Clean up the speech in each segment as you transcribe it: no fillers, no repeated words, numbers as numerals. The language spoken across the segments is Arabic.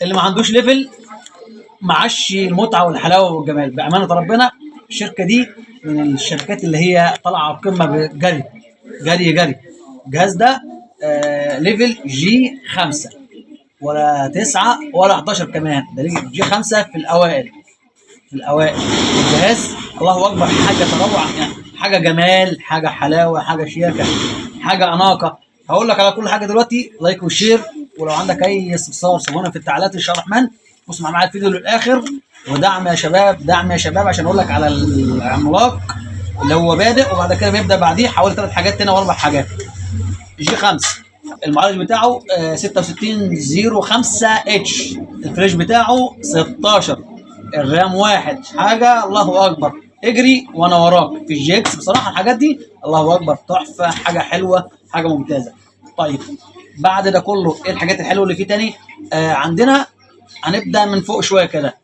اللي ما عندوش ليفل معاش المتعه والحلاوه والجمال بامانه ربنا. الشركه دي من الشركات اللي هي طالعه على القمه بجري جري جري. الجهاز ده ليفل جي 5 ولا 9 ولا 11 كمان، ده جي 5 في الاوائل. في الاوائل الجهاز الله اكبر، حاجه تروع يعني، حاجه جمال، حاجه حلاوه، حاجه شياكه، حاجه اناقه. هقول لك على كل حاجه دلوقتي، لايك وشير، ولو عندك اي استفسار سيبونا في التعليقات ان شاء الله الرحمن. بص معايا الفيديو للاخر، ودعم يا شباب، دعم يا شباب، عشان اقول لك على العملاق اللي هو بادئ وبعد كده بيبدا بعديه حوالي 3 حاجات تاني و4 حاجات. جي 5 المعالج بتاعه 6605 اتش، الفلاش بتاعه 16، الرام واحد، حاجه الله اكبر. اجري وانا وراك في الجي اكس. بصراحه الحاجات دي الله اكبر تحفه، حاجه حلوه، حاجه ممتازه. طيب بعد ده كله ايه الحاجات الحلوه اللي فيه تاني؟ عندنا هنبدا من فوق شويه كده.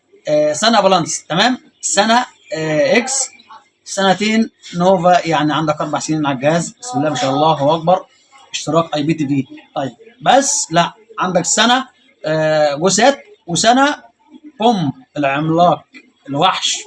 سنه بالانس تمام، سنه اكس، سنتين نوفا، يعني عندك 4 سنين على الجهاز. بسم الله ما شاء الله، الله اكبر. اشتراك اي بي تي في. طيب بس لا، عندك سنه جوسات، وسنه بوم العملاق الوحش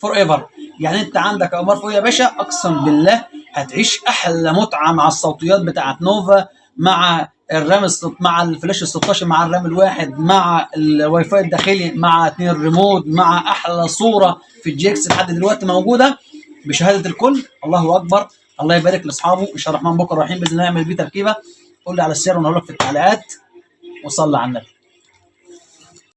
فور ايفر. يعني انت عندك يا عمر فوق يا باشا، اقسم بالله هتعيش احلى متعه مع الصوتيات بتاعت نوفا، مع الرام مع الفلاش ال 16، مع الرام الواحد، مع الواي فاي الداخلي، مع 2 ريموت، مع احلى صوره في الجي اكس لحد دلوقتي موجوده بشهاده الكل. الله اكبر، الله يبارك لاصحابه. ان شاء الله الرحمن بكره رايحين باذن الله نعمل بيه تركيبه. قول لي على السعر وانا هقول لك في التعليقات، وصلي على النبي.